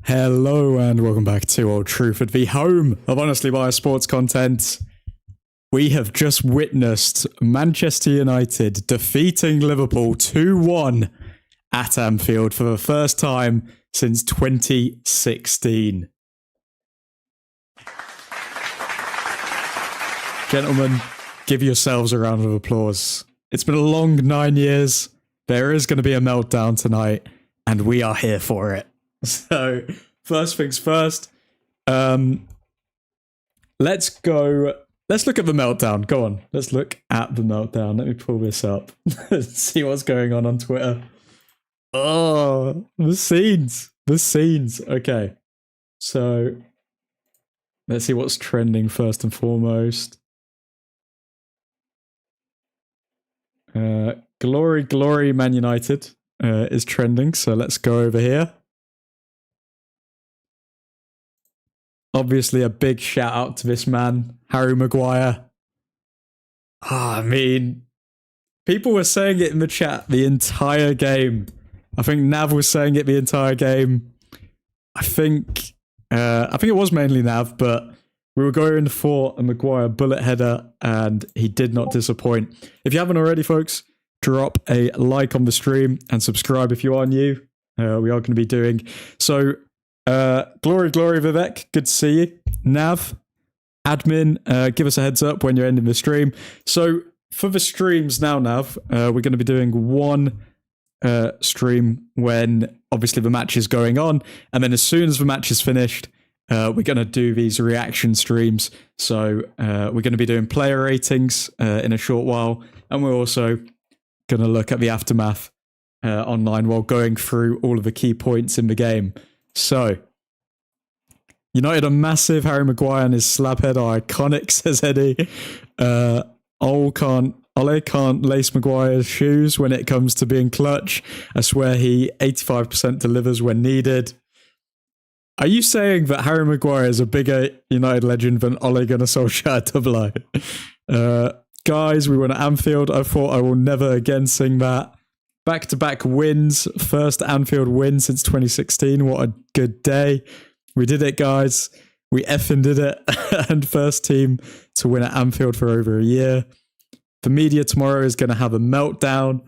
Hello and welcome back to Old Truthford, the home of honestly biased sports content. We have just witnessed Manchester United defeating Liverpool 2-1 at Anfield for the first time since 2016. Gentlemen, give yourselves a round of applause. It's been a long 9 years. There is going to be a meltdown tonight, and we are here for it. So, first things first, let's look at the meltdown. Go on, let's look at the meltdown. Let me pull this up. See what's going on Twitter. Oh, the scenes. Okay, so let's see what's trending first and foremost. Glory, Man United is trending, so let's go over here. Obviously, a big shout out to this man, Harry Maguire. I mean, people were saying it in the chat the entire game. I think Nav was saying it the entire game. I think it was mainly Nav, but we were going for a Maguire bullet header, and he did not disappoint. If you haven't already, folks, drop a like on the stream and subscribe if you are new. We are going to be doing so. Glory, Vivek. Good to see you. Nav, admin, give us a heads up when you're ending the stream. So for the streams now, Nav, we're going to be doing one stream when obviously the match is going on, and then as soon as the match is finished, we're going to do these reaction streams. So we're going to be doing player ratings in a short while, and we're also going to look at the aftermath online while going through all of the key points in the game. So, United are massive. Harry Maguire and his slab head are iconic, says Eddie. Ole can't lace Maguire's shoes when it comes to being clutch. I swear he 85% delivers when needed. Are you saying that Harry Maguire is a bigger United legend than Ole Gunnar Solskjaer double O? Guys, we won at Anfield. I thought I will never again sing that. Back-to-back wins. First Anfield win since 2016. What a good day. We did it, guys. We effing did it. And first team to win at Anfield for over a year. The media tomorrow is going to have a meltdown.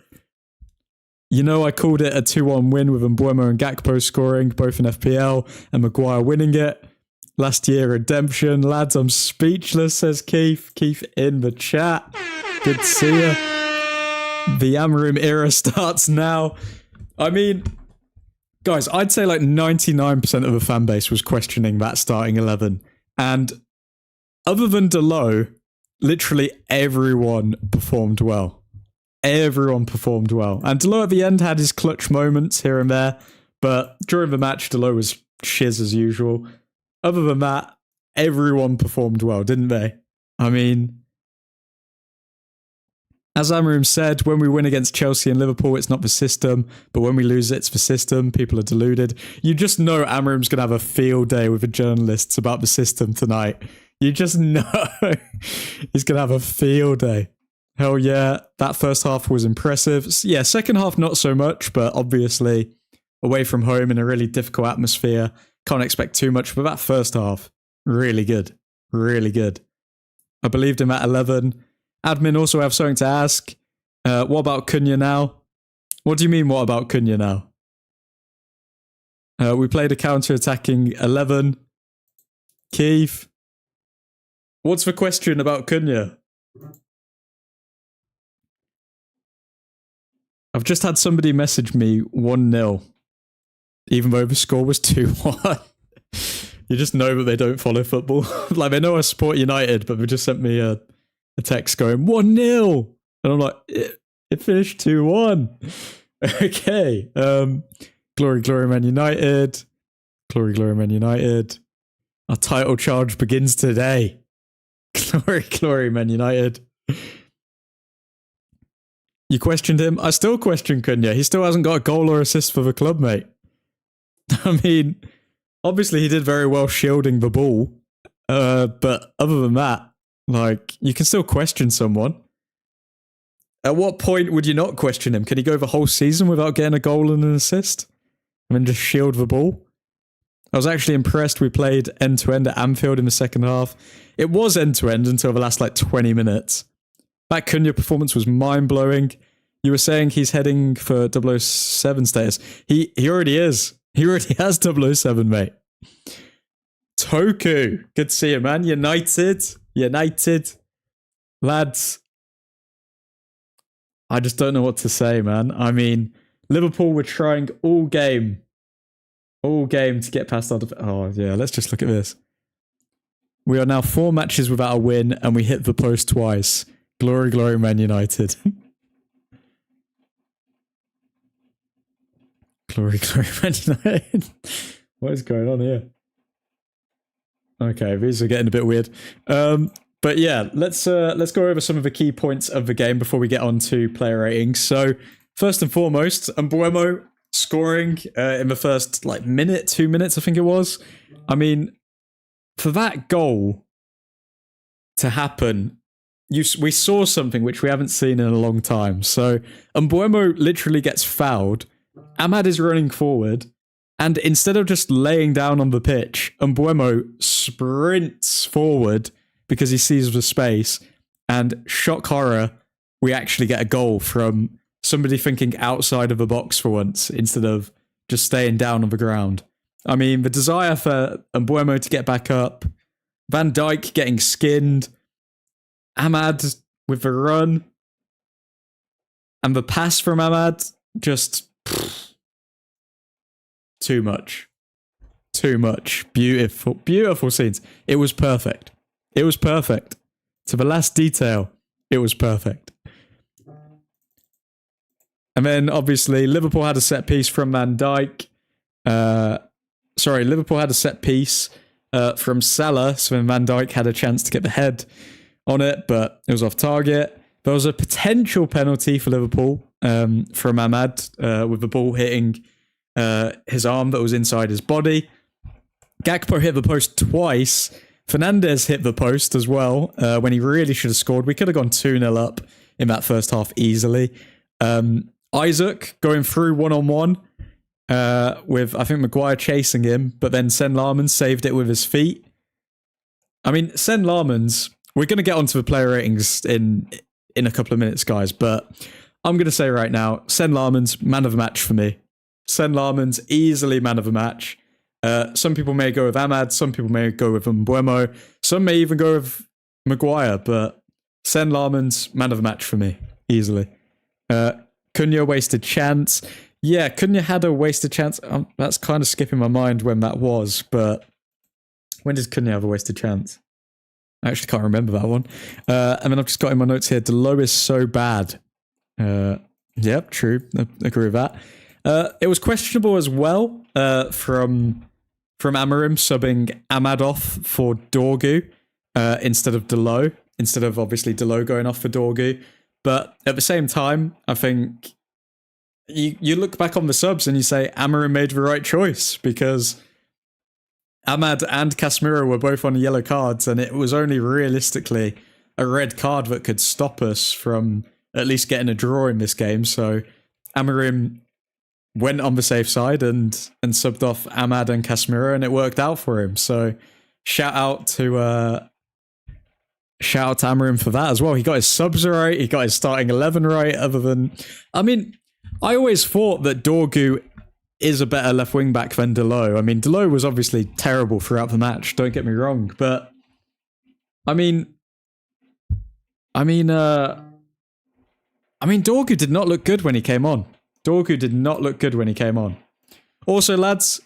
You know, I called it a 2-1 win with Mbeumo and Gakpo scoring, both in FPL, and Maguire winning it. Last year, redemption. Lads, I'm speechless, says Keith. Keith in the chat. Good to see you. The Amarim era starts now. I mean, guys, I'd say like 99% of the fan base was questioning that starting 11. And other than Delo, literally everyone performed well. Everyone performed well. And Delo at the end had his clutch moments here and there. But during the match, Delo was shiz as usual. Other than that, everyone performed well, didn't they? I mean, as Amarim said, when we win against Chelsea and Liverpool, it's not the system, but when we lose, it's the system. People are deluded. You just know Amarim's going to have a field day with the journalists about the system tonight. You just know he's going to have a field day. Hell yeah, that first half was impressive. Yeah, second half not so much, but obviously away from home in a really difficult atmosphere. Can't expect too much, but that first half, really good. Really good. I believed him at 11. Admin also have something to ask. What about Cunha now? What do you mean, what about Cunha now? We played a counter-attacking 11. Keith, what's the question about Cunha? I've just had somebody message me 1-0, even though the score was 2-1. You just know that they don't follow football. Like, they know I support United, but they just sent me a text going 1-0, and I'm like, it finished 2-1. Okay. Glory, Man United. Glory, Man United. Our title charge begins today. Glory, Man United. You questioned him. I still question Cunha. He still hasn't got a goal or assist for the club, mate. I mean, obviously he did very well shielding the ball, but other than that, like, you can still question someone. At what point would you not question him? Can he go the whole season without getting a goal and an assist? And then just shield the ball? I was actually impressed we played end-to-end at Anfield in the second half. It was end-to-end until the last like 20 minutes. That Cunha performance was mind-blowing. You were saying he's heading for 007 status. He already is. He already has 007, mate. Toku. Good to see you, man. United. Lads. I just don't know what to say, man. I mean, Liverpool were trying all game to get past our... Oh, yeah, let's just look at this. We are now 4 matches without a win, and we hit the post twice. Glory, glory, Man United. Glory, glory, Man United. What is going on here? Okay, these are getting a bit weird. But yeah, let's go over some of the key points of the game before we get on to player ratings. So, first and foremost, Mbeumo scoring in the first like minute, 2 minutes, I think it was. I mean, for that goal to happen, we saw something which we haven't seen in a long time. So, Mbeumo literally gets fouled. Ahmad is running forward, and instead of just laying down on the pitch, Mbeumo sprints forward because he sees the space, and shock horror, we actually get a goal from somebody thinking outside of the box for once, instead of just staying down on the ground. I mean, the desire for Mbeumo to get back up, Van Dijk getting skinned, Ahmad with the run, and the pass from Ahmad, just... Too much. Beautiful scenes. It was perfect. To the last detail, it was perfect. And then, obviously, Liverpool had a set piece from Van Dijk. Liverpool had a set piece from Salah, so then Van Dijk had a chance to get the head on it, but it was off target. There was a potential penalty for Liverpool from Ahmad with the ball hitting his arm that was inside his body. Gakpo hit the post twice. Fernandes hit the post as well when he really should have scored. We could have gone 2-0 up in that first half easily. Isaac going through one-on-one with, I think, Maguire chasing him, but then Sen Larman saved it with his feet. I mean, Sen Larman's... We're going to get onto the player ratings in a couple of minutes, guys, but I'm going to say right now, Sen Larman's man of the match for me. Sen Larman's easily man of the match. Some people may go with Ahmad, some people may go with Mbeumo, some may even go with Maguire, but Sen Larman's man of the match for me, easily. Cunha wasted chance. Yeah, Cunha had a wasted chance. That's kind of skipping my mind when that was, but when did Cunha have a wasted chance? I actually can't remember that one. And then I've just got in my notes here, Delo is so bad. Yep, true. I agree with that. It was questionable as well from Amorim subbing Ahmad off for Dorgu instead of Delo, instead of obviously Delo going off for Dorgu. But at the same time, I think you look back on the subs and you say Amorim made the right choice, because Ahmad and Casemiro were both on yellow cards, and it was only realistically a red card that could stop us from at least getting a draw in this game. So Amorim went on the safe side and subbed off Ahmad and Casemiro, and it worked out for him. So shout out to Amorim for that as well. He got his subs right, he got his starting 11 right, other than... I mean, I always thought that Dorgu is a better left wing back than Delo. I mean, Delo was obviously terrible throughout the match, don't get me wrong, but I mean, Dorgu did not look good when he came on. Also, lads,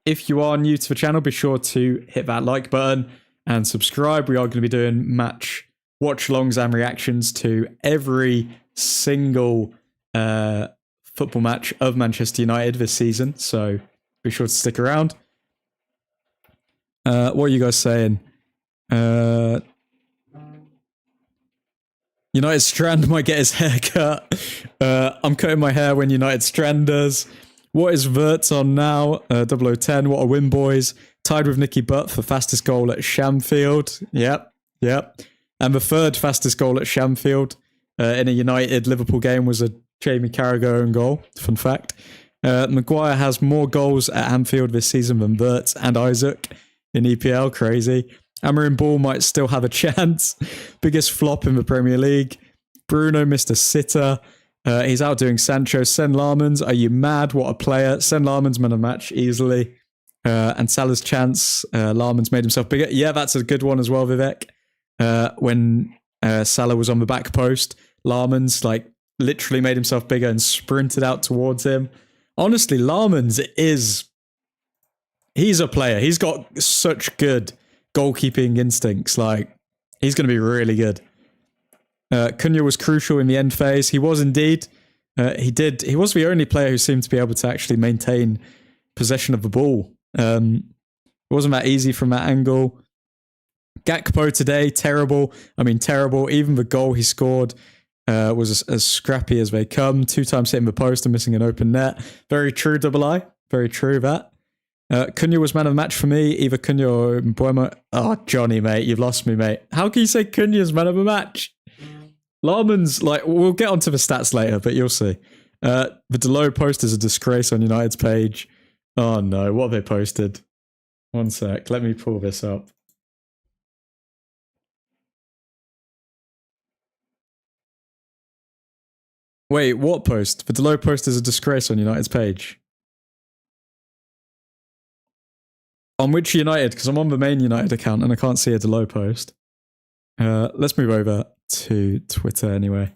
if you are new to the channel, be sure to hit that like button and subscribe. We are going to be doing match watch-alongs and reactions to every single football match of Manchester United this season, so be sure to stick around. What are you guys saying? United Strand might get his hair cut. I'm cutting my hair when United Strand does. What is Verts on now? 0010. What a win, boys. Tied with Nicky Butt for fastest goal at Shamfield. Yep. And the third fastest goal at Shamfield in a United-Liverpool game was a Jamie Carragher own goal. Fun fact. Maguire has more goals at Anfield this season than Wirtz and Isaac in EPL. Crazy. Amarin Ball might still have a chance. Biggest flop in the Premier League. Bruno missed a sitter. He's outdoing Sancho. Sen Larmans, are you mad? What a player. Sen Larmans man of the match easily. And Salah's chance. Larmans made himself bigger. Yeah, that's a good one as well, Vivek. When Salah was on the back post, Larmans like literally made himself bigger and sprinted out towards him. Honestly, Larmans he's a player. He's got such good goalkeeping instincts. Like, he's going to be really good. Cunha was crucial in the end phase. He was indeed. He was the only player who seemed to be able to actually maintain possession of the ball. It wasn't that easy from that angle. Gakpo today, terrible. I mean, terrible. Even the goal he scored was as scrappy as they come. 2 times hitting the post and missing an open net. Very true, Double I. Very true, that. Cunha was man of the match for me. Either Cunha or Mbuemo. Oh, Johnny, mate. You've lost me, mate. How can you say Cunha's man of the match? Larman's, like, we'll get onto the stats later, but you'll see. The Delo post is a disgrace on United's page. Oh, no. What have they posted? One sec. Let me pull this up. Wait, what post? The Delo post is a disgrace on United's page. On which United? Because I'm on the main United account and I can't see a Delo post. Let's move over to Twitter anyway.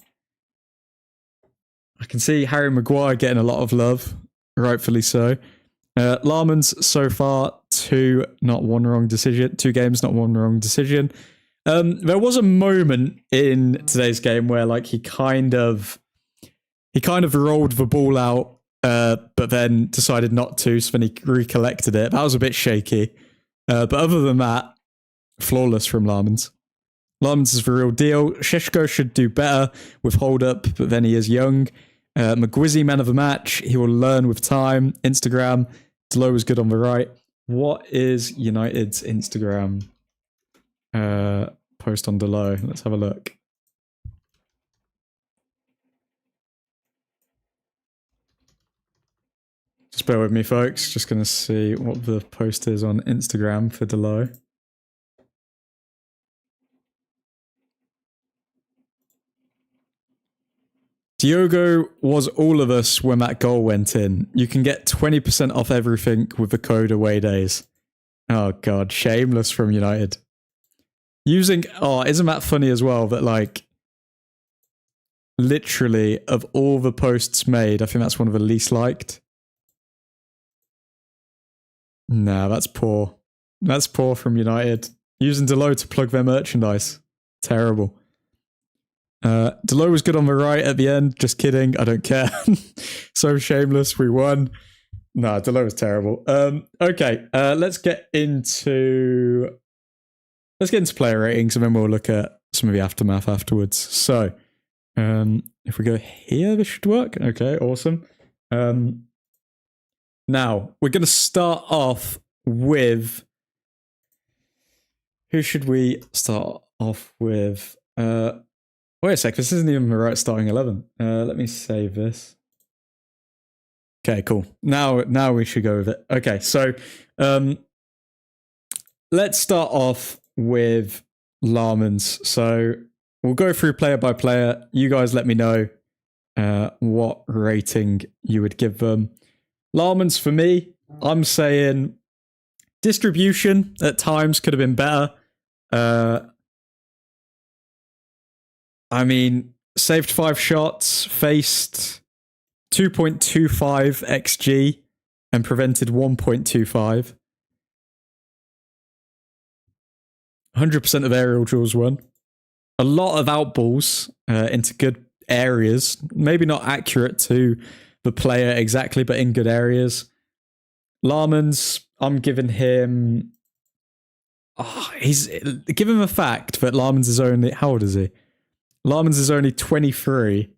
I can see Harry Maguire getting a lot of love, rightfully so. Larmans so far 2 not one wrong decision, 2 games not one wrong decision. There was a moment in today's game where like he kind of rolled the ball out, but then decided not to, so then he recollected it. That was a bit shaky. But other than that, flawless from Larmans. Larmans is the real deal. Sheshko should do better with hold-up, but then he is young. Maguizzi, man of the match. He will learn with time. Instagram. Delo was good on the right. What is United's Instagram post on Delo? Let's have a look. Just bear with me, folks. Just going to see what the post is on Instagram for Delo. Diogo was all of us when that goal went in. You can get 20% off everything with the code away days. Oh, God. Shameless from United. Isn't that funny as well that, like, literally, of all the posts made, I think that's one of the least liked. Nah, that's poor. That's poor from United. Using Delo to plug their merchandise. Terrible. Delo was good on the right at the end. Just kidding. I don't care. So shameless. We won. Nah, Delo was terrible. Okay. Let's get into player ratings and then we'll look at some of the aftermath afterwards. So, if we go here, this should work. Okay, awesome. Now, we're going to start off with... Who should we start off with? Wait a sec, this isn't even the right starting 11. Let me save this. Okay, cool. Now we should go with it. Okay, so let's start off with Larmans. So we'll go through player by player. You guys let me know what rating you would give them. Larmans, for me, I'm saying distribution at times could have been better. I mean, saved 5 shots, faced 2.25 XG, and prevented 1.25. 100% of aerial duels won. A lot of outballs into good areas. Maybe not accurate to the player exactly, but in good areas. Larmans, I'm giving him... give him a fact that Larmans is only... How old is he? Larmans is only 23.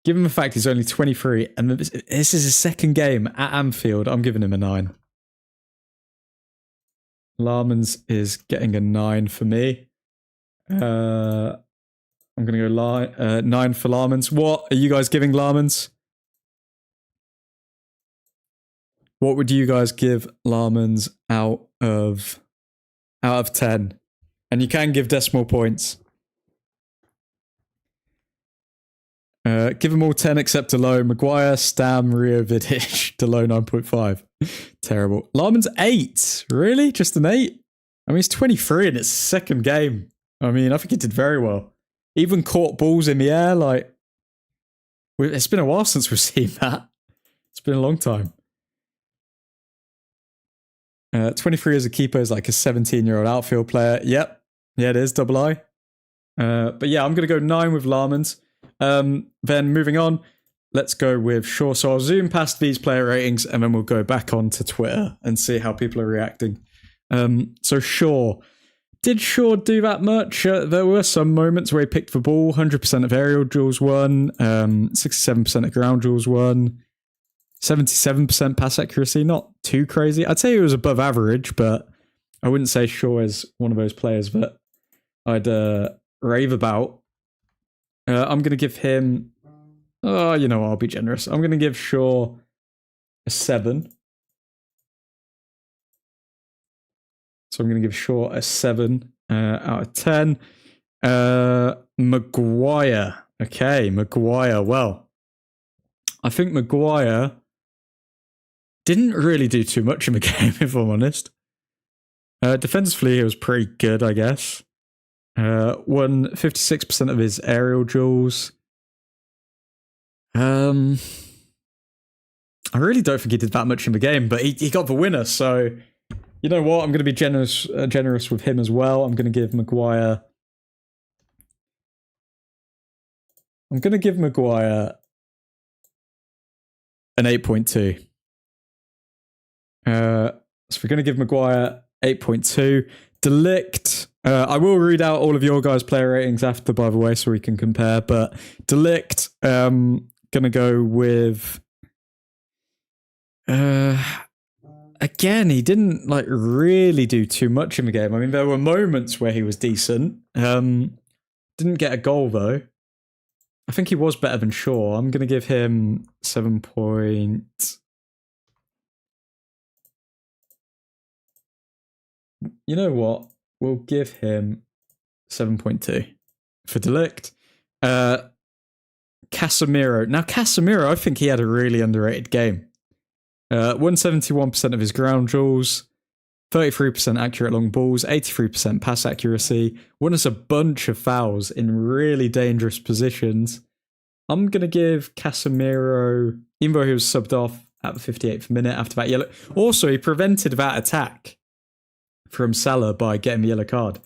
Give him a fact he's only 23, and this is his second game at Anfield. I'm giving him a 9. Larmans is getting a 9 for me. I'm going to go 9 for Larmans. What are you guys giving Larmans? What would you guys give Larman's out of 10? And you can give decimal points. Give them all 10 except Delo. Maguire, Stam, Rio, Vidic. Delo 9.5. Terrible. Larman's 8. Really? Just an 8? I mean, he's 23 in his second game. I mean, I think he did very well. Even caught balls in the air. Like, it's been a while since we've seen that. It's been a long time. 23 as a keeper is like a 17-year-old outfield player. Yep. Yeah, it is. Double I. But yeah, I'm going to go 9 with Larman's. Then moving on, let's go with Shaw. So I'll zoom past these player ratings and then we'll go back onto Twitter and see how people are reacting. So Shaw. Did Shaw do that much? There were some moments where he picked the ball. 100% of aerial duels won. 67% of ground duels won. 77% pass accuracy. Not too crazy. I'd say he was above average, but I wouldn't say Shaw is one of those players that I'd rave about. I'm going to give him... Oh, you know what? I'll be generous. I'm going to give Shaw a 7. So I'm going to give Shaw a 7 out of 10. Maguire. Okay, Maguire. Well, I think Maguire didn't really do too much in the game, if I'm honest. Defensively, he was pretty good, I guess. Won 56% of his aerial duels. I really don't think he did that much in the game, but he got the winner, so you know what? I'm going to be generous with him as well. I'm going to give Maguire... I'm going to give Maguire an 8.2. So we're going to give Maguire 8.2. Delict... I will read out all of your guys' player ratings after, by the way, so we can compare. But Delict, gonna go with. Again, he didn't like really do too much in the game. I mean, there were moments where he was decent. Didn't get a goal though. I think he was better than Shaw. I'm gonna give him 7 point. You know what? We'll give him 7.2 for Delict. Casemiro. Now, Casemiro, I think he had a really underrated game. 171% of his ground duels, 33% accurate long balls, 83% pass accuracy, won us a bunch of fouls in really dangerous positions. I'm going to give Casemiro, even though he was subbed off at the 58th minute after that yellow. Also, he prevented that attack from Salah by getting the yellow card.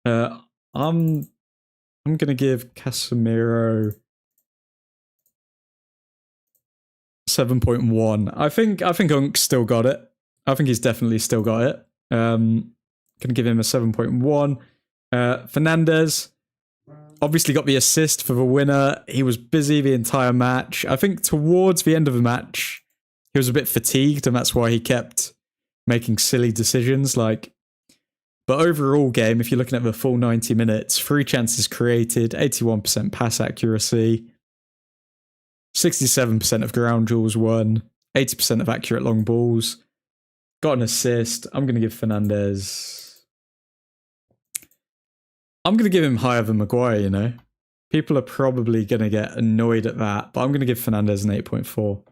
I'm going to give Casemiro 7.1. I think Unk's still got it. I think he's definitely still got it. Going to give him a 7.1. Fernandes obviously got the assist for the winner. He was busy the entire match. I think towards the end of the match, he was a bit fatigued, and that's why he kept making silly decisions. But overall game, if you're looking at the full 90 minutes, 3 chances created, 81% pass accuracy, 67% of ground duels won, 80% of accurate long balls, got an assist. I'm going to give Fernandes... I'm going to give him higher than Maguire, you know. People are probably going to get annoyed at that, but I'm going to give Fernandes an 8.4.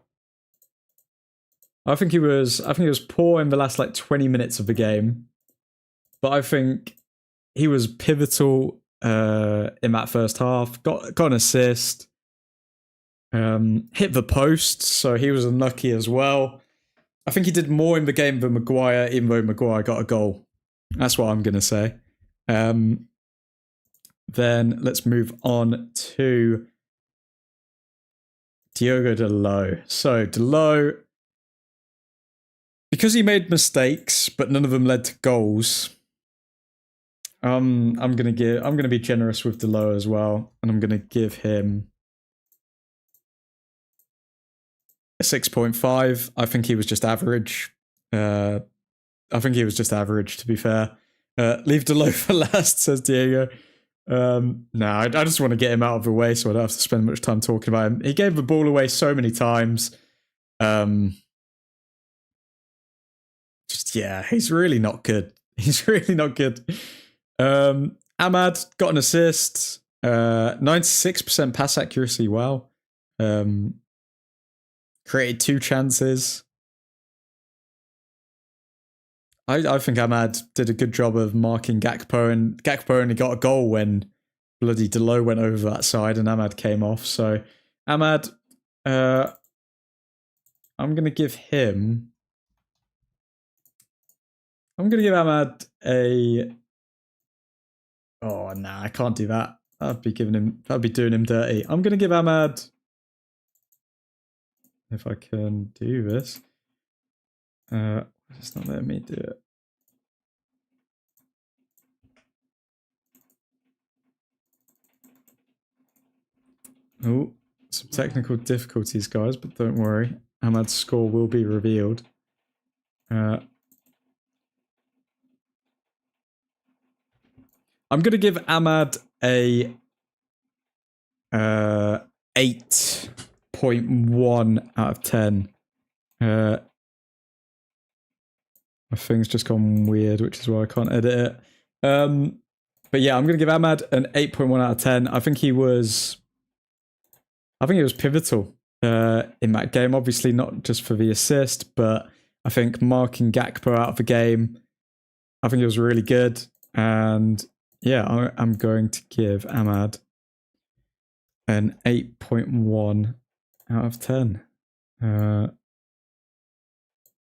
I think he was poor in the last 20 minutes of the game. But I think he was pivotal in that first half. Got an assist. Hit the post, so he was unlucky as well. I think he did more in the game than Maguire, even though Maguire got a goal. That's what I'm going to say. Then let's move on to Diogo Dalot. So Dalot, because he made mistakes, but none of them led to goals. I'm gonna be generous with Dalot as well, and I'm gonna give him a 6.5. I think he was just average. To be fair. Leave Dalot for last, says Diego. I just want to get him out of the way so I don't have to spend much time talking about him. He gave the ball away so many times. yeah, he's really not good. He's really not good. Ahmad got an assist. 96% pass accuracy. Wow. Created 2 chances. I think Ahmad did a good job of marking Gakpo, and Gakpo only got a goal when bloody Delo went over that side and Ahmad came off. So Ahmad, I'm going to give him... I'm going to give Ahmad a... Oh, nah, I can't do that. That'd be doing him dirty. I'm going to give Ahmad... If I can do this. It's not letting me do it. Oh, some technical difficulties, guys, but don't worry. Ahmad's score will be revealed. I'm going to give Ahmad a 8.1 out of 10. My thing's just gone weird, which is why I can't edit it. But yeah, I'm going to give Ahmad an 8.1 out of 10. I think he was pivotal in that game. Obviously not just for the assist, but I think marking Gakpo out of the game, I think it was really good. And yeah, I'm going to give Ahmad an 8.1 out of 10.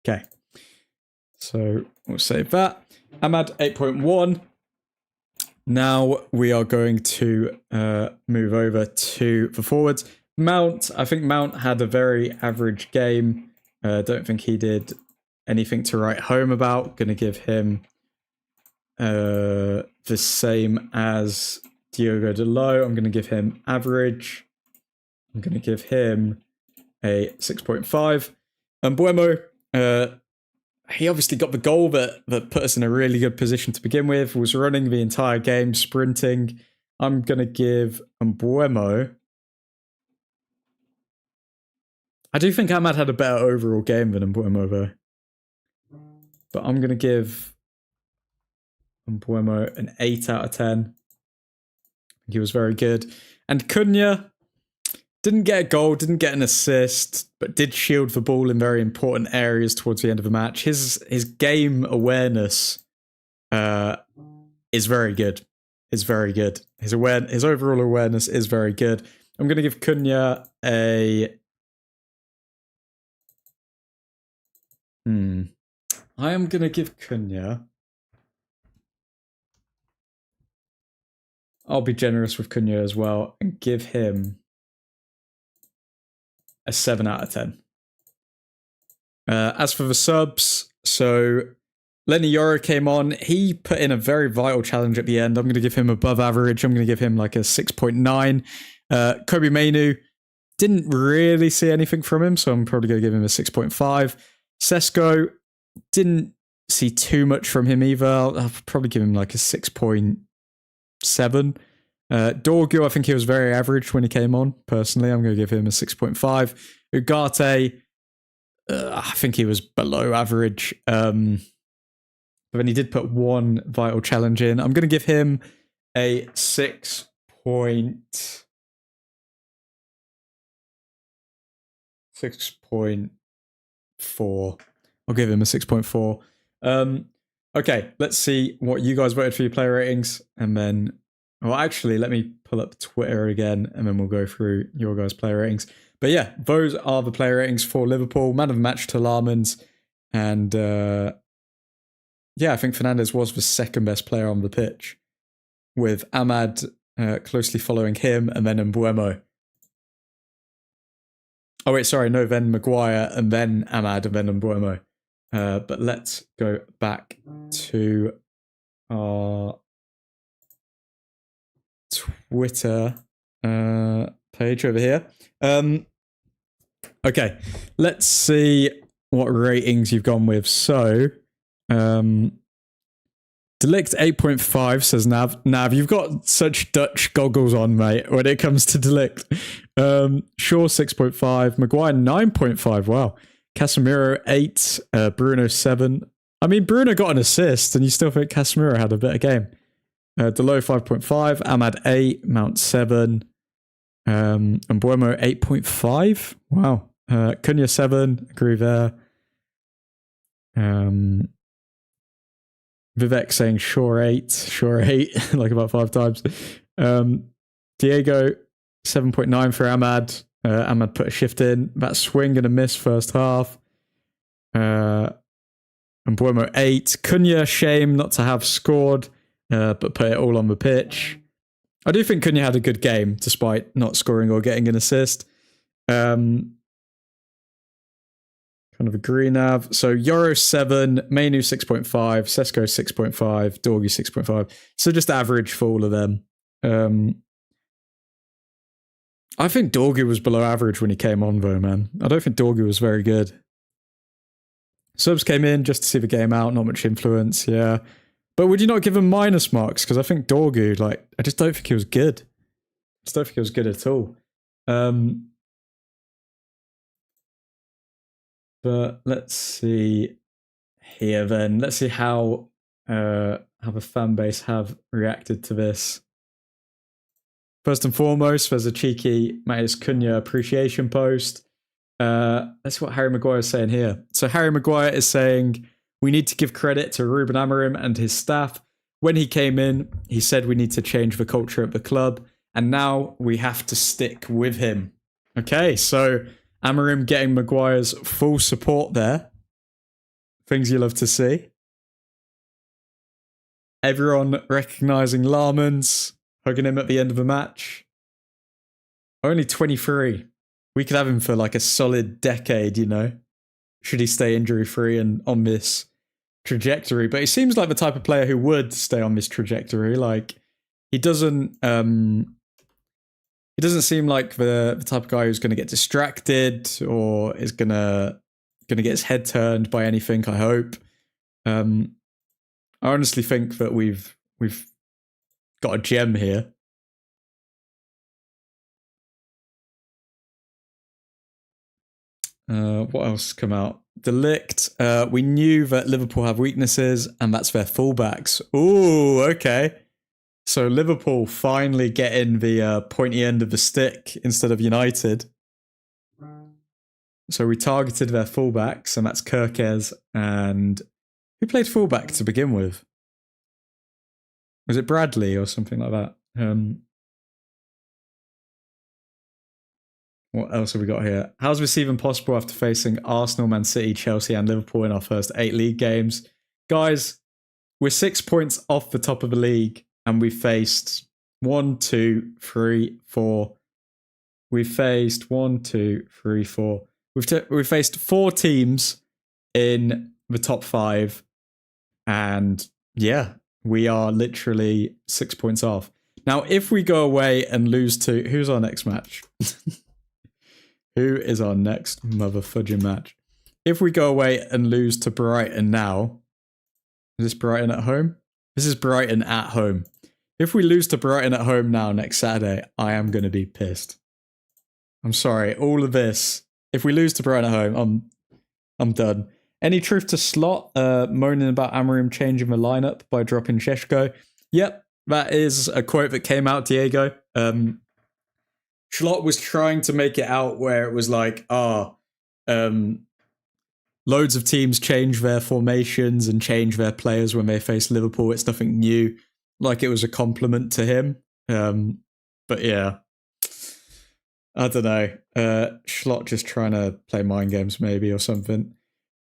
Okay. So we'll save that. Ahmad 8.1. Now we are going to move over to the forwards. Mount, I think Mount had a very average game. Don't think he did anything to write home about. Going to give him the same as Diogo Dalot. I'm going to give him average. I'm going to give him a 6.5. And Buemo, he obviously got the goal that put us in a really good position to begin with. Was running the entire game, sprinting. I'm going to give Buemo... I do think Ahmad had a better overall game than Buemo, though. But I'm going to give Buemo an 8 out of 10. He was very good. And Cunha didn't get a goal, didn't get an assist, but did shield the ball in very important areas towards the end of the match. His game awareness is very good. Is very good. His overall awareness is very good. I'm going to give Cunha a... I am going to give Cunha... I'll be generous with Cunha as well and give him a 7 out of 10. As for the subs, so Lenny Yoro came on. He put in a very vital challenge at the end. I'm going to give him above average. I'm going to give him like a 6.9. Kobe Mainu, didn't really see anything from him, so I'm probably going to give him a 6.5. Sesko, didn't see too much from him either. I'll probably give him like a 6.7. Dorgu, I think he was very average when he came on. Personally, I'm going to give him a 6.5. Ugarte, I think he was below average. But then he did put one vital challenge in. I'm going to give him a 6.4. I'll give him a 6.4. Okay, let's see what you guys voted for your player ratings. And then, well, actually, let me pull up Twitter again, and then we'll go through your guys' player ratings. But yeah, those are the player ratings for Liverpool. Man of the match to Larmans. And yeah, I think Fernandes was the second best player on the pitch, with Ahmad closely following him, and then Mbuemo. Oh wait, sorry, no, then Maguire, and then Ahmad, and then Mbuemo. But let's go back to our Twitter page over here. Okay, let's see what ratings you've gone with. So, Delict 8.5 says Nav, you've got such Dutch goggles on, mate, when it comes to Delict. Shaw 6.5, Maguire 9.5, wow. Casemiro 8, Bruno 7, I mean, Bruno got an assist, and you still think Casemiro had a better game. Delo 5.5, Ahmad 8, Mount 7, and Buemo 8.5. Wow. Cunha 7, agree there. Vivek saying sure 8, like about 5 times. Diego 7.9 for Ahmad. Ahmad put a shift in. That swing and a miss first half. And Buemo 8. Cunha, shame not to have scored, but put it all on the pitch. I do think Cunha had a good game, despite not scoring or getting an assist. Kind of agree, Nav. So Yoro 7, Mainu 6.5, Sesko 6.5, Dorgy 6.5. So just average for all of them. I think Dorgy was below average when he came on, though, man. I don't think Dorgy was very good. Subs came in just to see the game out, not much influence, yeah. But would you not give him minus marks? Because I think Dorgy, like, I just don't think he was good. I just don't think he was good at all. But let's see here then. Let's see how the fan base have reacted to this. First and foremost, there's a cheeky Matheus Cunha appreciation post. That's what Harry Maguire is saying here. So Harry Maguire is saying, we need to give credit to Ruben Amorim and his staff. When he came in, he said we need to change the culture at the club, and now we have to stick with him. Okay, so Amorim getting Maguire's full support there. Things you love to see. Everyone recognising Larmans, hugging him at the end of the match. Only 23. We could have him for like a solid decade, you know, should he stay injury-free and on this trajectory. But he seems like the type of player who would stay on this trajectory. Like, he doesn't seem like the type of guy who's going to get distracted or is going to get his head turned by anything, I hope. I honestly think that we've got a gem here. What else come out? Delict. We knew that Liverpool have weaknesses, and that's their fullbacks. Ooh, okay. So Liverpool finally getting the pointy end of the stick instead of United. So we targeted their fullbacks, and that's Kirkez and who played fullback to begin with? Was it Bradley or something like that? What else have we got here? How's this even possible after facing Arsenal, Man City, Chelsea and Liverpool in our first 8 league games? Guys, we're 6 points off the top of the league and we faced 1, 2, 3, 4. We faced 1, 2, 3, 4. We've faced 4 teams in the top 5 and yeah, we are literally 6 points off. Now, if we go away and lose to... Who's our next match? Who is our next mother fudging match? If we go away and lose to Brighton now... Is this Brighton at home? This is Brighton at home. If we lose to Brighton at home now next Saturday, I am going to be pissed. I'm sorry. All of this. If we lose to Brighton at home, I'm done. Any truth to Slot moaning about Amorim changing the lineup by dropping Šeško? Yep, that is a quote that came out, Diego. Slot was trying to make it out where it was like, loads of teams change their formations and change their players when they face Liverpool. It's nothing new. Like it was a compliment to him. But yeah, I don't know. Slot just trying to play mind games maybe or something.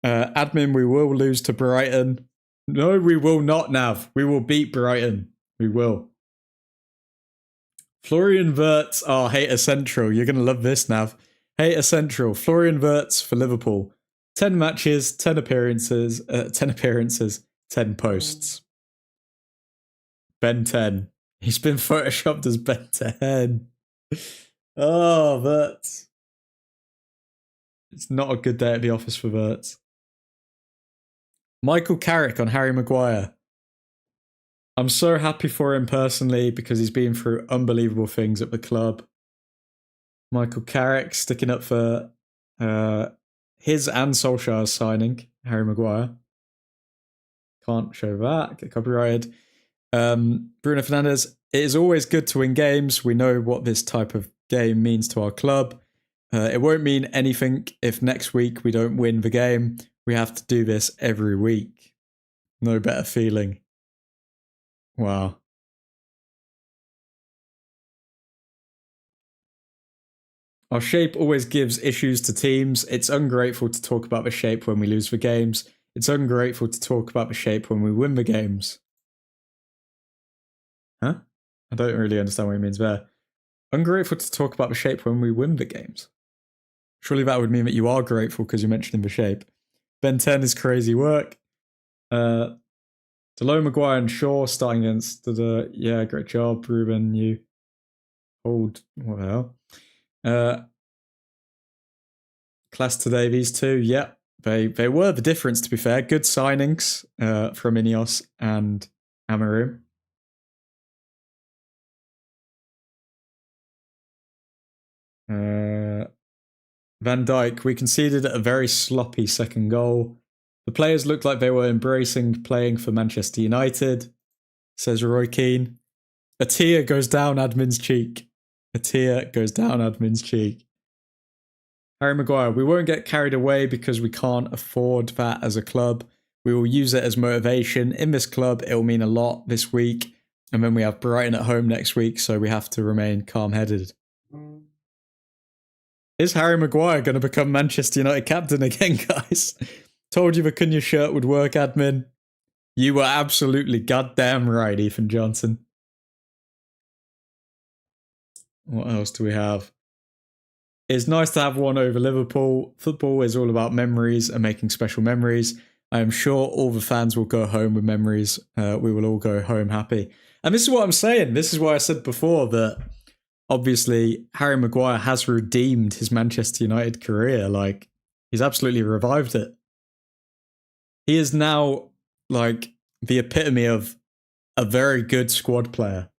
Admin, we will lose to Brighton. No, we will not, Nav. We will beat Brighton. We will. Florian Wirtz, Hater Central. You're going to love this, Nav. Hater Central. Florian Wirtz for Liverpool. 10 matches, 10 appearances, 10 posts. Ben 10. He's been photoshopped as Ben 10. Oh, Wirtz. It's not a good day at the office for Wirtz. Michael Carrick on Harry Maguire. I'm so happy for him personally because he's been through unbelievable things at the club. Michael Carrick sticking up for his and Solskjaer's signing, Harry Maguire. Can't show that. Get copyrighted. Bruno Fernandez, it is always good to win games. We know what this type of game means to our club. It won't mean anything if next week we don't win the game. We have to do this every week. No better feeling. Wow. Our shape always gives issues to teams. It's ungrateful to talk about the shape when we lose the games. It's ungrateful to talk about the shape when we win the games. Huh? I don't really understand what he means there. Ungrateful to talk about the shape when we win the games. Surely that would mean that you are grateful because you're mentioning the shape. Ben 10 is crazy work. Delo, Maguire and Shaw starting against the yeah, great job, Ruben. You hold what the hell? Class today, these two, yeah, they were the difference. To be fair, good signings from Ineos and Amarim. Van Dijk, we conceded a very sloppy second goal. The players looked like they were embracing playing for Manchester United, says Roy Keane. A tear goes down admin's cheek. A tear goes down admin's cheek. Harry Maguire, we won't get carried away because we can't afford that as a club. We will use it as motivation. In this club, it will mean a lot this week. And then we have Brighton at home next week, so we have to remain calm-headed. Is Harry Maguire going to become Manchester United captain again, guys? Told you the Cunha shirt would work, admin. You were absolutely goddamn right, Ethan Johnson. What else do we have? It's nice to have one over Liverpool. Football is all about memories and making special memories. I am sure all the fans will go home with memories. We will all go home happy. And this is what I'm saying. This is why I said before that obviously Harry Maguire has redeemed his Manchester United career. Like, he's absolutely revived it. He is now like the epitome of a very good squad player.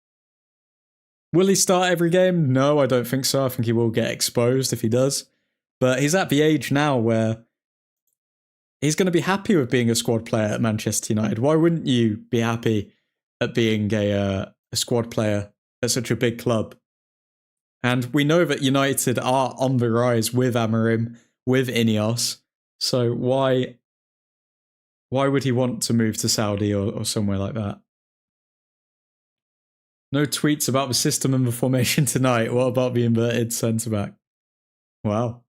Will he start every game? No, I don't think so. I think he will get exposed if he does. But he's at the age now where he's going to be happy with being a squad player at Manchester United. Why wouldn't you be happy at being a squad player at such a big club? And we know that United are on the rise with Amarim, with Ineos. So why would he want to move to Saudi or somewhere like that? No tweets about the system and the formation tonight. What about the inverted centre-back? Wow.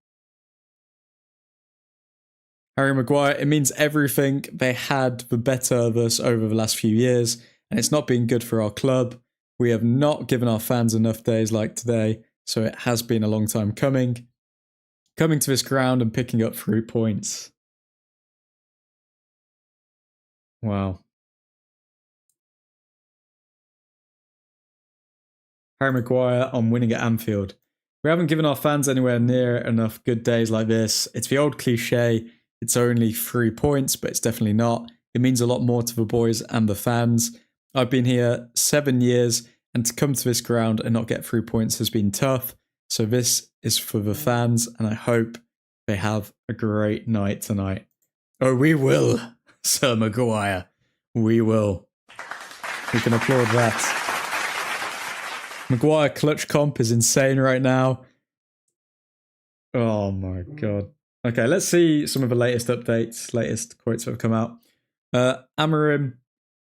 Harry Maguire, it means everything. They had the better of us over the last few years, and it's not been good for our club. We have not given our fans enough days like today, so it has been a long time coming. Coming to this ground and picking up 3 points. Wow. Harry Maguire on winning at Anfield. We haven't given our fans anywhere near enough good days like this. It's the old cliche, it's only 3 points, but it's definitely not. It means a lot more to the boys and the fans. I've been here 7 years, and to come to this ground and not get 3 points has been tough. So this is for the fans, and I hope they have a great night tonight. Oh, we will, Sir Maguire. We will. We can applaud that. Maguire clutch comp is insane right now. Oh my god. Okay, let's see some of the latest updates, latest quotes that have come out. Amarim,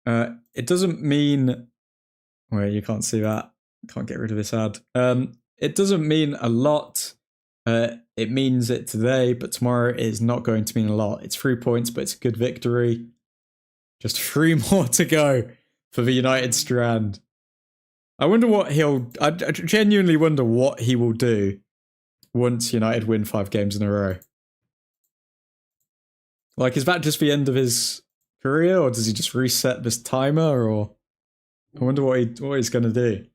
it doesn't mean... Wait, you can't see that. Can't get rid of this ad. It doesn't mean a lot. It means it today, but tomorrow it is not going to mean a lot. It's 3 points, but it's a good victory. Just 3 more to go for the United strand. I wonder what I genuinely wonder what he will do once United win 5 games in a row. Like, is that just the end of his career, or does he just reset this timer, or... I wonder what he's going to do.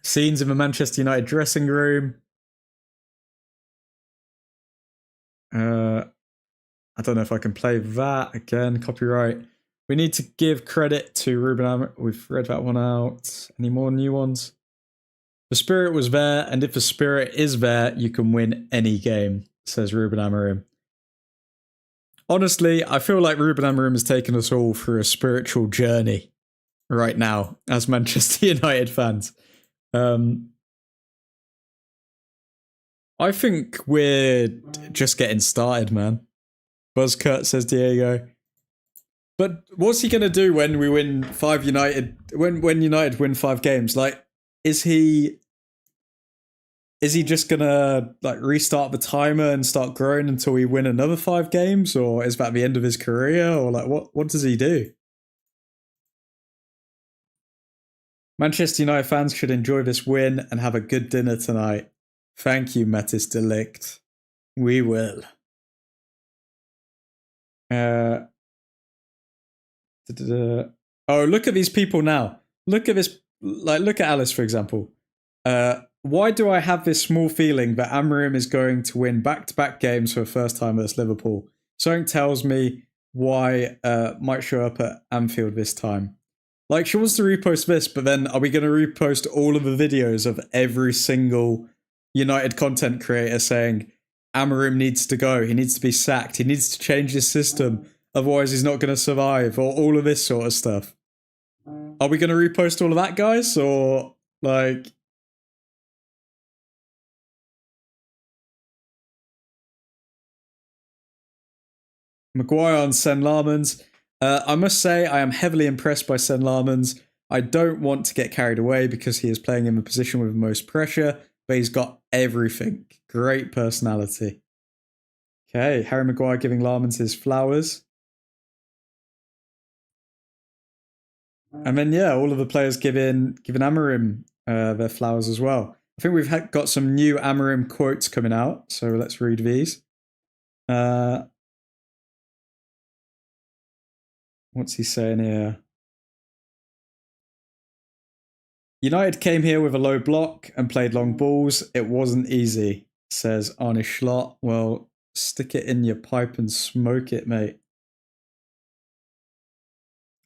Scenes in the Manchester United dressing room. I don't know if I can play that again. Copyright. We need to give credit to Ruben Amorim. We've read that one out. Any more new ones? The spirit was there, and if the spirit is there, you can win any game, says Ruben Amorim. honestly, I feel like Ruben Amorim has taken us all through a spiritual journey right now as Manchester United fans. I think we're just getting started, man. Buzzcut, says Diego. But what's he going to do when we win 5 United, when United win 5 games? Like, is he just going to like restart the timer and start growing until we win another 5 games? Or is that the end of his career? Or like, what does he do? Manchester United fans should enjoy this win and have a good dinner tonight. Thank you, Metis Delict. We will. Oh, look at these people now. Look at this. Like, look at Alice, for example. Why do I have this small feeling that Amorim is going to win back-to-back games for the first time versus Liverpool? Something tells me why might show up at Anfield this time. Like, she wants to repost this, but then are we going to repost all of the videos of every single United content creator saying Amorim needs to go, he needs to be sacked, he needs to change his system, otherwise he's not going to survive, or all of this sort of stuff? Are we going to repost all of that, guys? Or, like... Maguire on Sen Lamans. I must say I am heavily impressed by Sen Lamans. I don't want to get carried away because he is playing in the position with the most pressure, but he's got everything. Great personality. Okay, Harry Maguire giving Lamans his flowers. And then, yeah, all of the players giving Amorim their flowers as well. I think we've got some new Amorim quotes coming out, so let's read these. What's he saying here? United came here with a low block and played long balls. It wasn't easy, says Arne Schlott. Well, stick it in your pipe and smoke it, mate.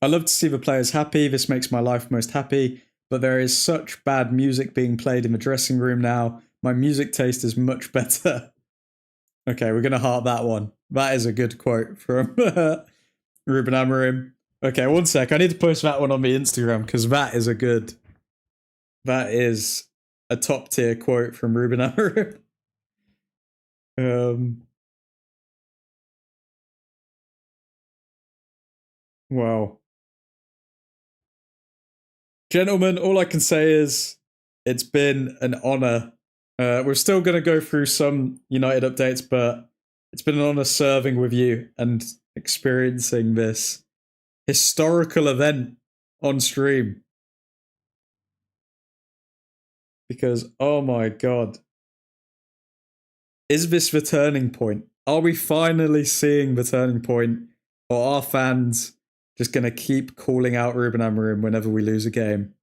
I love to see the players happy. This makes my life most happy. But there is such bad music being played in the dressing room now. My music taste is much better. Okay, we're going to heart that one. That is a good quote from Ruben Amorim. Okay, one sec. I need to post that one on my Instagram because that is that is a top tier quote from Ruben Amorim. Wow. Gentlemen, all I can say is it's been an honor. We're still going to go through some United updates, but it's been an honor serving with you and experiencing this historical event on stream. Because, oh my God. Is this the turning point? Are we finally seeing the turning point? Or are fans just going to keep calling out Ruben Amorim whenever we lose a game?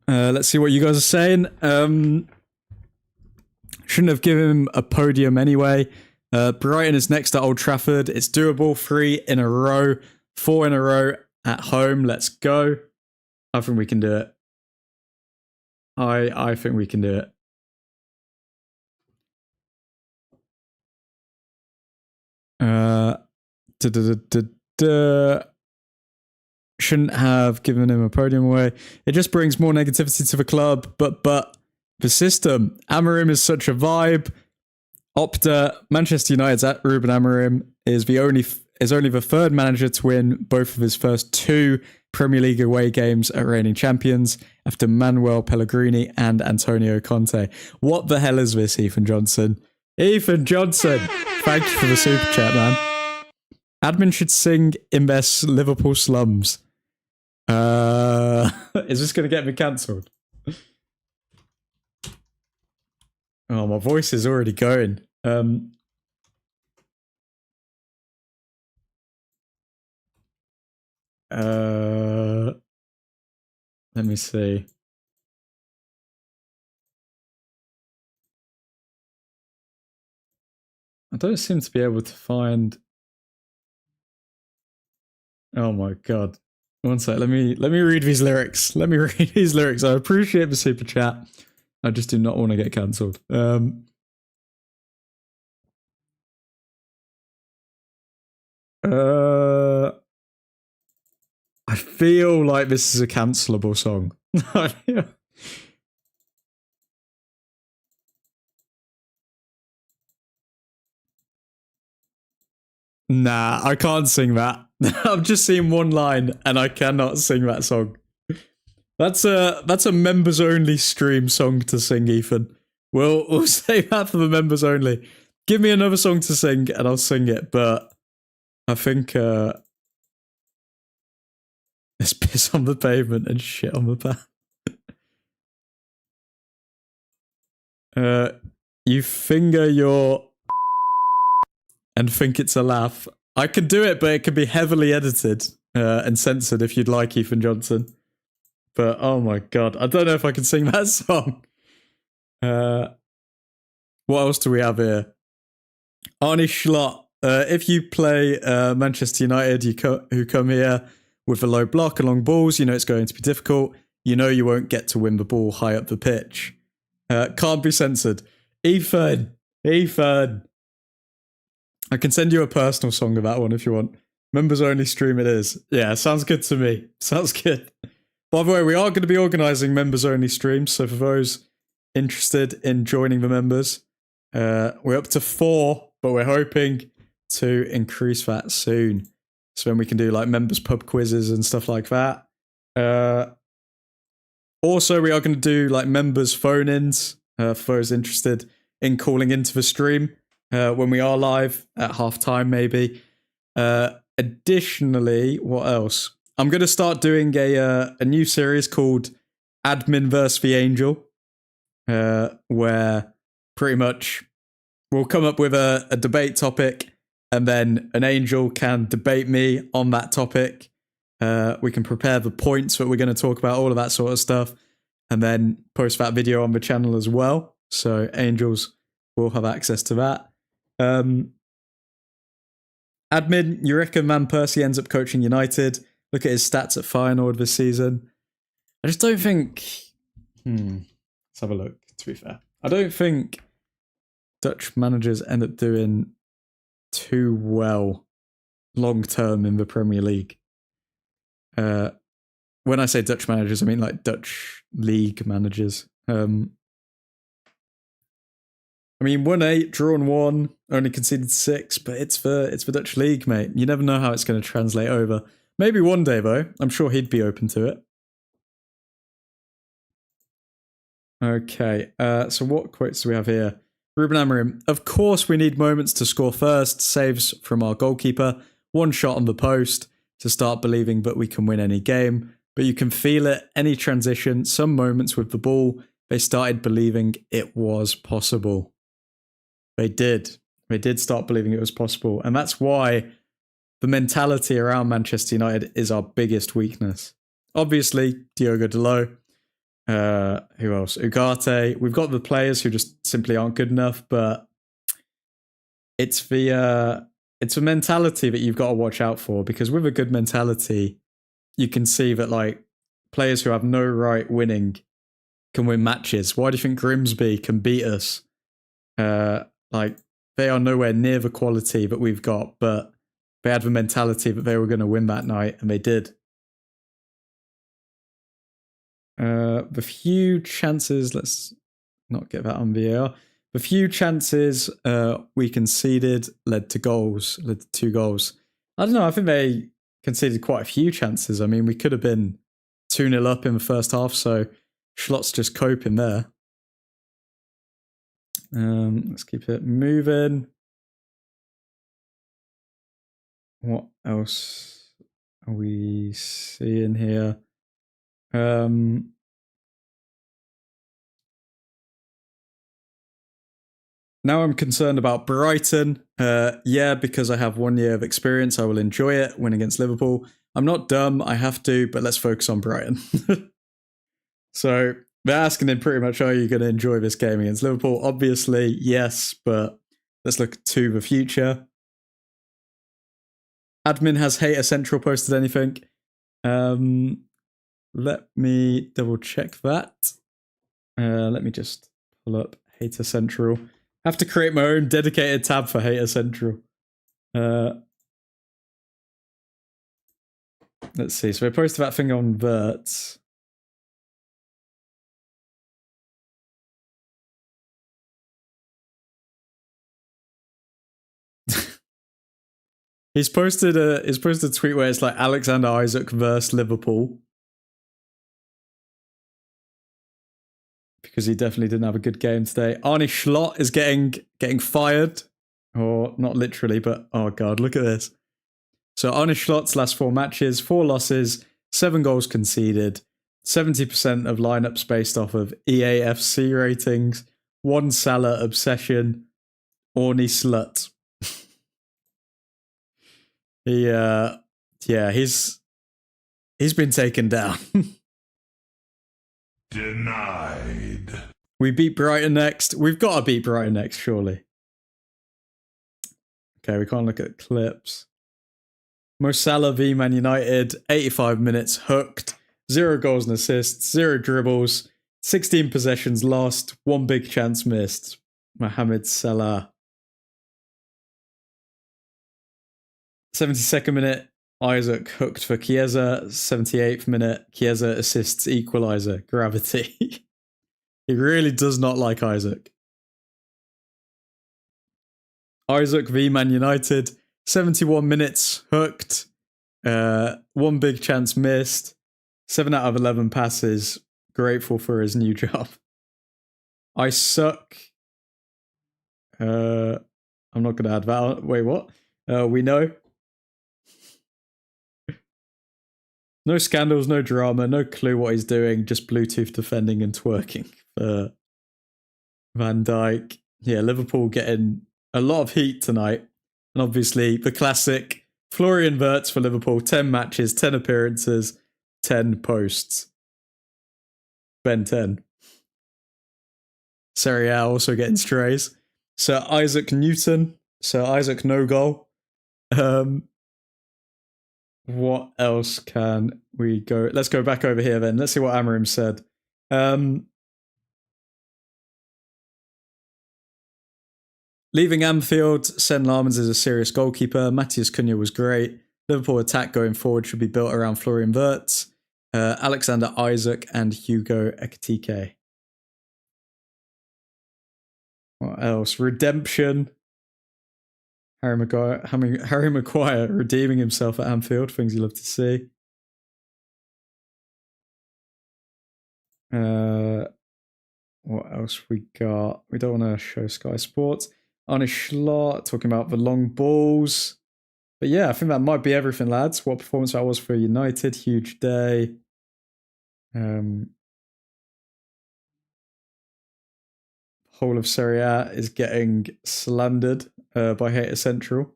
Let's see what you guys are saying. Shouldn't have given him a podium anyway. Brighton is next at Old Trafford. It's doable. 3 in a row. 4 in a row at home. Let's go. I think we can do it. I think we can do it. Shouldn't have given him a podium away. It just brings more negativity to the club. But the system. Amorim is such a vibe. Opta, Manchester United's at Ruben Amorim is only the third manager to win both of his first 2 Premier League away games at reigning champions after Manuel Pellegrini and Antonio Conte. What the hell is this, Ethan Johnson? Ethan Johnson! Thank you for the super chat, man. Admin should sing in their Liverpool slums. Is this going to get me cancelled? Oh, my voice is already going. Let me see. I don't seem to be able to find. Oh my god! One sec. Let me read these lyrics. Let me read these lyrics. I appreciate the super chat. I just do not want to get cancelled. I feel like this is a cancelable song. Nah, I can't sing that. I've just seen one line and I cannot sing that song. That's a members only stream song to sing, Ethan. We'll say that for the members only. Give me another song to sing and I'll sing it, but I think there's piss on the pavement and shit on the path. You finger your and think it's a laugh. I could do it, but it could be heavily edited and censored if you'd like, Ethan Johnson. But oh my god, I don't know if I can sing that song. What else do we have here? Arnie Schlott. If you play Manchester United, who come here with a low block and long balls, you know it's going to be difficult. You know you won't get to win the ball high up the pitch. Can't be censored. Ethan. I can send you a personal song of that one if you want. Members only stream it is. Yeah, sounds good to me. Sounds good. By the way, we are going to be organising members only streams, so for those interested in joining the members, we're up to 4, but we're hoping to increase that soon. So then we can do like members pub quizzes and stuff like that. Also, we are going to do like members phone-ins for those interested in calling into the stream when we are live at half-time maybe. Additionally, what else? I'm going to start doing a new series called Admin vs. the Angel, where pretty much we'll come up with a debate topic and then an angel can debate me on that topic. We can prepare the points that we're going to talk about, all of that sort of stuff, and then post that video on the channel as well. So angels will have access to that. Admin, you reckon Van Persie ends up coaching United? Look at his stats at Feyenoord this season. I just don't think... Let's have a look, to be fair. I don't think Dutch managers end up doing too well long-term in the Premier League. When I say Dutch managers, I mean like Dutch league managers. I mean, 1-8, drawn 1, only conceded 6, but it's the Dutch league, mate. You never know how it's going to translate over. Maybe one day, though. I'm sure he'd be open to it. Okay, so what quotes do we have here? Ruben Amorim. Of course we need moments to score first, saves from our goalkeeper, one shot on the post to start believing that we can win any game. But you can feel it, any transition, some moments with the ball, they started believing it was possible. They did. They did start believing it was possible. And that's why the mentality around Manchester United is our biggest weakness. Obviously, Diogo Dalot. Who else? Ugarte. We've got the players who just simply aren't good enough, but it's the mentality that you've got to watch out for, because with a good mentality, you can see that like players who have no right winning can win matches. Why do you think Grimsby can beat us? Like they are nowhere near the quality that we've got, but they had the mentality that they were going to win that night, and they did. The few chances, let's not get that on VAR. The few chances we conceded led to 2 goals. I don't know, I think they conceded quite a few chances. I mean, we could have been 2-0 up in the first half, so Schlott's just coping there. Let's keep it moving. What else are we seeing here? Now I'm concerned about Brighton. Yeah, because I have 1 year of experience, I will enjoy it. Win against Liverpool. I'm not dumb, I have to, but let's focus on Brighton. So they're asking him pretty much, are you going to enjoy this game against Liverpool? Obviously, yes, but let's look to the future. Admin has Hater Central posted anything. Let me double check that. Let me just pull up Hater Central. I have to create my own dedicated tab for Hater Central. Let's see. So I posted that thing on Vert. He's posted a tweet where it's like Alexander Isak versus Liverpool. Because he definitely didn't have a good game today. Arne Slot is getting fired. Or not literally, but oh god, look at this. So Arne Slot's last 4 matches, 4 losses, 7 goals conceded, 70% of lineups based off of EAFC ratings, 1 Salah obsession, Arne Slut. He's been taken down. Denied. We beat Brighton next. We've got to beat Brighton next, surely. Okay, we can't look at clips. Mo Salah v Man United, 85 minutes, hooked, 0 goals and assists, 0 dribbles, 16 possessions lost, 1 big chance missed. Mohamed Salah. 72nd minute, Isak hooked for Chiesa. 78th minute, Chiesa assists equaliser. Gravity. He really does not like Isak. Isak v Man United. 71 minutes, hooked. 1 big chance missed. 7 out of 11 passes. Grateful for his new job. I suck. I'm not going to add that on. Wait, what? We know. No scandals, no drama, no clue what he's doing, just Bluetooth defending and twerking for Van Dijk. Yeah, Liverpool getting a lot of heat tonight. And obviously the classic Florian Wirtz for Liverpool, 10 matches, 10 appearances, 10 posts. Ben 10. Serie A also getting strays. Sir Isaac Newton, Sir Isaac no goal. What else can we go? Let's go back over here then. Let's see what Amarim said. Leaving Anfield, Sen Lammens is a serious goalkeeper. Matthias Cunha was great. Liverpool attack going forward should be built around Florian Wirtz, Alexander Isak, and Hugo Ekitike. What else? Redemption. Harry Maguire redeeming himself at Anfield. Things you love to see. What else we got? We don't want to show Sky Sports. Arne Slot talking about the long balls. But yeah, I think that might be everything, lads. What performance that was for United. Huge day. Whole of Serie A is getting slandered by Hater Central.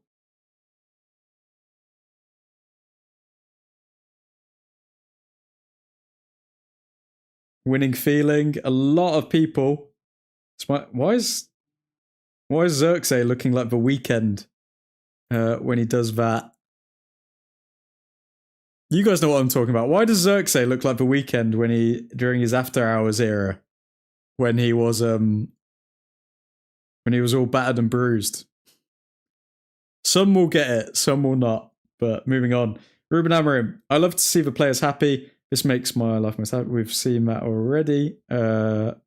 Winning feeling. A lot of people. Why is Xerxes looking like the Weekend when he does that? You guys know what I'm talking about. Why does Xerxes look like the Weekend when during his After Hours era, when he was all battered and bruised? Some will get it, some will not. But moving on. Ruben Amorim. I love to see the players happy. This makes my life most happy. We've seen that already. Bruno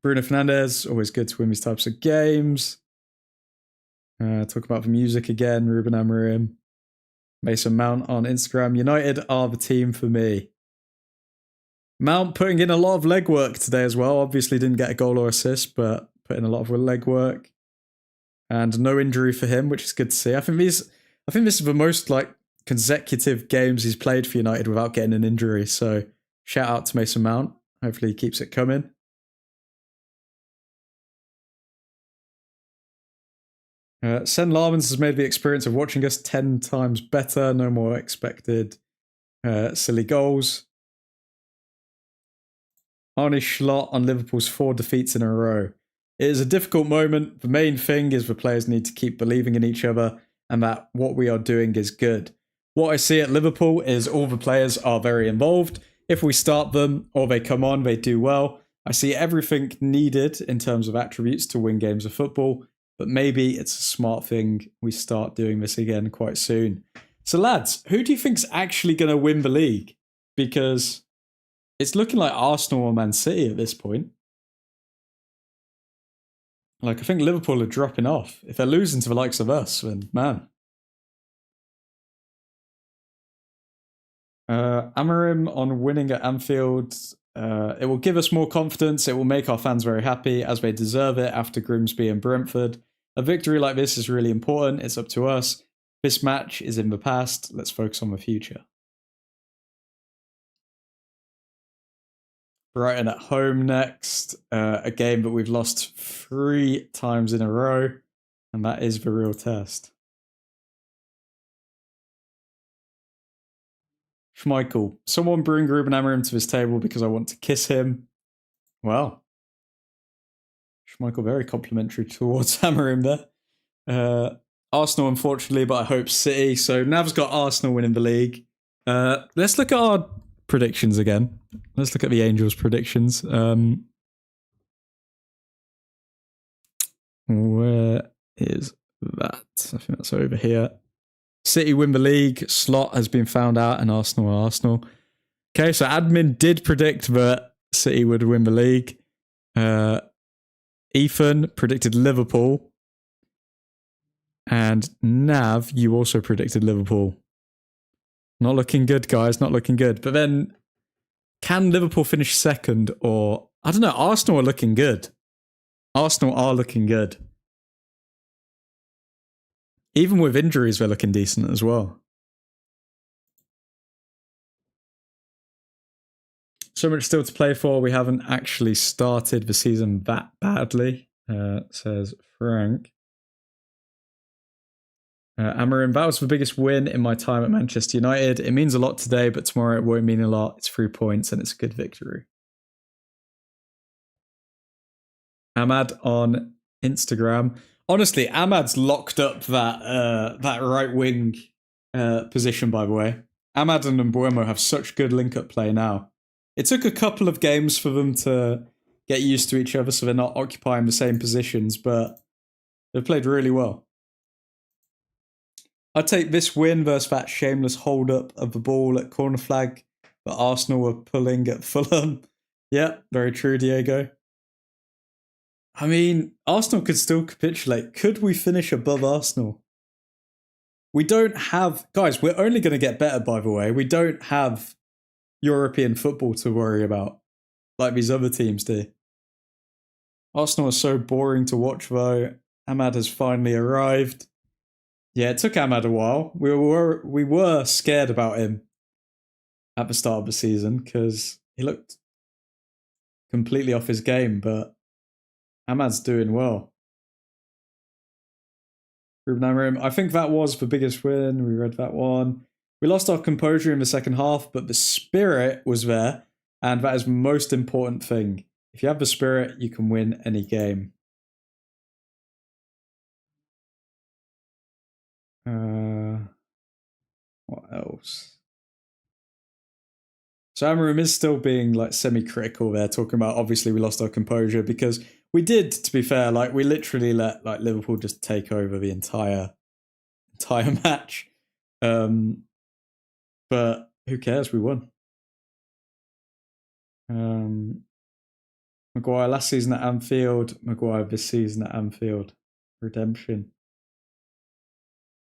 Fernandes. Always good to win these types of games. Talk about the music again. Ruben Amorim. Mason Mount on Instagram. United are the team for me. Mount putting in a lot of legwork today as well. Obviously didn't get a goal or assist, but put in a lot of legwork. And no injury for him, which is good to see. I think this is the most consecutive games he's played for United without getting an injury. So shout out to Mason Mount. Hopefully he keeps it coming. Sen Larmans has made the experience of watching us 10 times better. No more expected silly goals. Arne Schlott on Liverpool's 4 defeats in a row. It is a difficult moment. The main thing is the players need to keep believing in each other and that what we are doing is good. What I see at Liverpool is all the players are very involved. If we start them or they come on, they do well. I see everything needed in terms of attributes to win games of football, but maybe it's a smart thing we start doing this again quite soon. So lads, who do you think's actually going to win the league? Because it's looking like Arsenal or Man City at this point. Like, I think Liverpool are dropping off. If they're losing to the likes of us, then man. Amorim on winning at Anfield. It will give us more confidence. It will make our fans very happy, as they deserve it after Grimsby and Brentford. A victory like this is really important. It's up to us. This match is in the past. Let's focus on the future. Brighton at home next. A game that we've lost 3 times in a row. And that is the real test. Schmeichel. Someone bring Ruben Amorim to this table because I want to kiss him. Well. Schmeichel very complimentary towards Amorim there. Arsenal, unfortunately, but I hope City. So Nav's got Arsenal winning the league. Let's look at our predictions again. Let's look at the Angels' predictions. Where is that? I think that's over here. City win the league. Slot has been found out, and Arsenal are Arsenal. Okay, so admin did predict that City would win the league. Ethan predicted Liverpool. And Nav, you also predicted Liverpool. Not looking good, guys. Not looking good. But then, can Liverpool finish second? Or, I don't know, Arsenal are looking good. Arsenal are looking good. Even with injuries, they're looking decent as well. So much still to play for. We haven't actually started the season that badly, says Frank. Amorim, that was the biggest win in my time at Manchester United. It means a lot today, but tomorrow it won't mean a lot. It's 3 points and it's a good victory. Ahmad on Instagram. Honestly, Ahmad's locked up that right wing position, by the way. Ahmad and Mbuemo have such good link-up play now. It took a couple of games for them to get used to each other so they're not occupying the same positions, but they've played really well. I'd take this win versus that shameless hold-up of the ball at corner flag that Arsenal were pulling at Fulham. Yeah, very true, Diego. I mean, Arsenal could still capitulate. Could we finish above Arsenal? We don't have... Guys, we're only going to get better, by the way. We don't have European football to worry about like these other teams do. Arsenal are so boring to watch, though. Ahmad has finally arrived. Yeah, it took Ahmad a while. We were scared about him at the start of the season because he looked completely off his game, but Ahmad's doing well. Ruben Amorim, I think that was the biggest win. We read that one. We lost our composure in the second half, but the spirit was there, and that is the most important thing. If you have the spirit, you can win any game. What else? So Amorim is still being like semi-critical there, talking about obviously we lost our composure because we did, to be fair, like we literally let like Liverpool just take over the entire match. But who cares? We won. Maguire last season at Anfield. Maguire this season at Anfield. Redemption.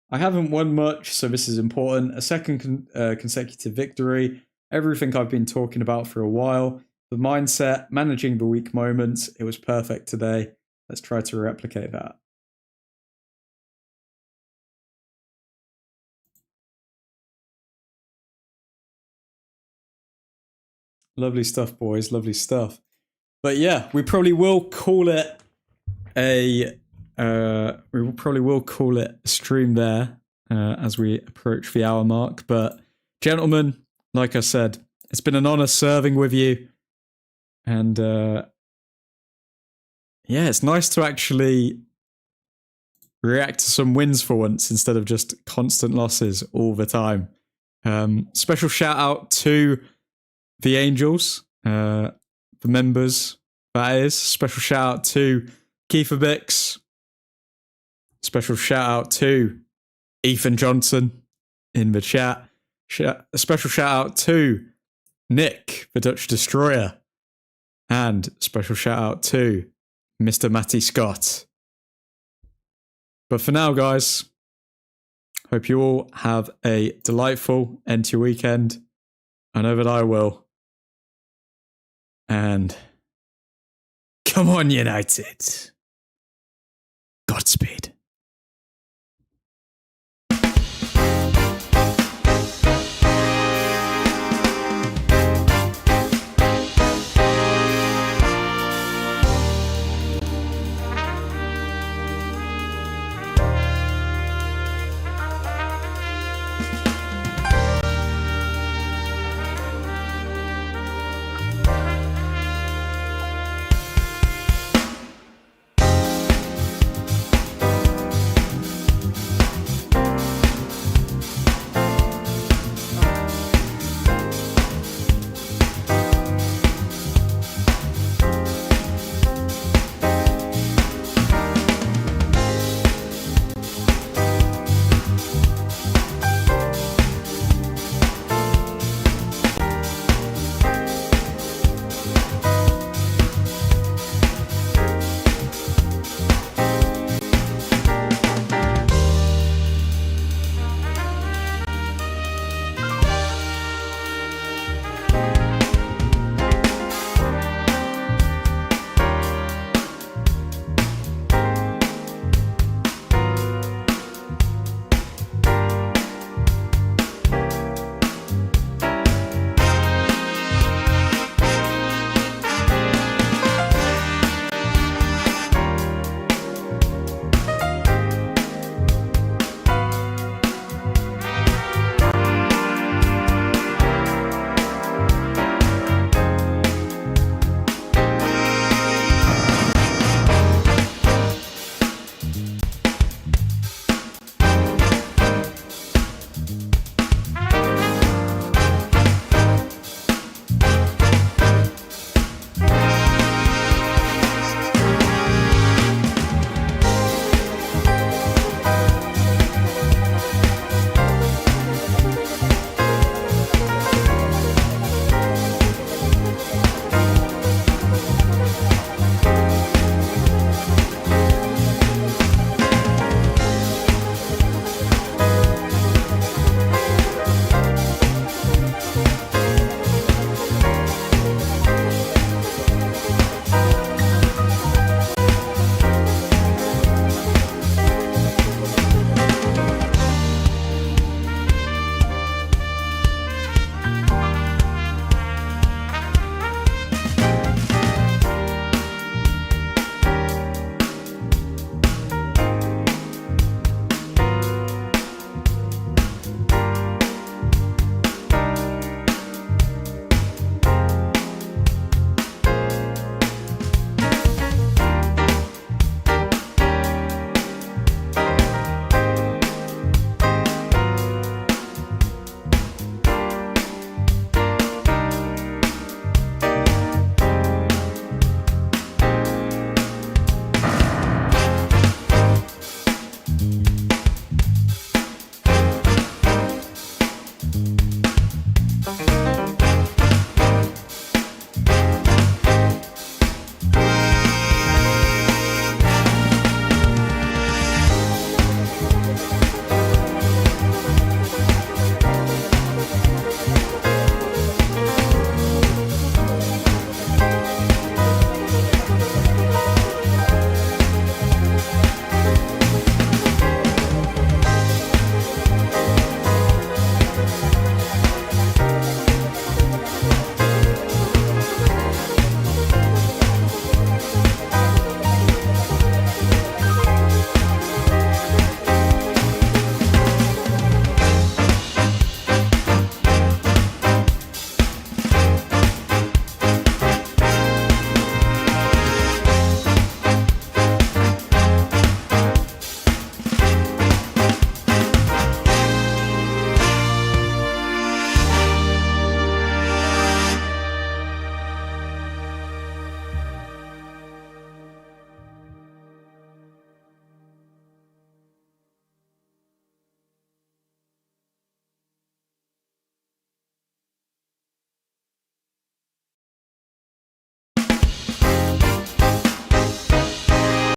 I haven't won much, so this is important. A second consecutive victory. Everything I've been talking about for a while. The mindset, managing the weak moments. It was perfect today. Let's try to replicate that. Lovely stuff, boys. Lovely stuff. But yeah, we probably will call it a we probably will call it a stream there as we approach the hour mark. But gentlemen, like I said, it's been an honor serving with you. And yeah, it's nice to actually react to some wins for once instead of just constant losses all the time. Special shout out to the Angels, the members, that is. Special shout out to Kiefer Bix. Special shout out to Ethan Johnson in the chat. A special shout out to Nick, the Dutch Destroyer. And special shout out to Mr. Matty Scott. But for now, guys, hope you all have a delightful end to your weekend. I know that I will. And come on, United. Godspeed.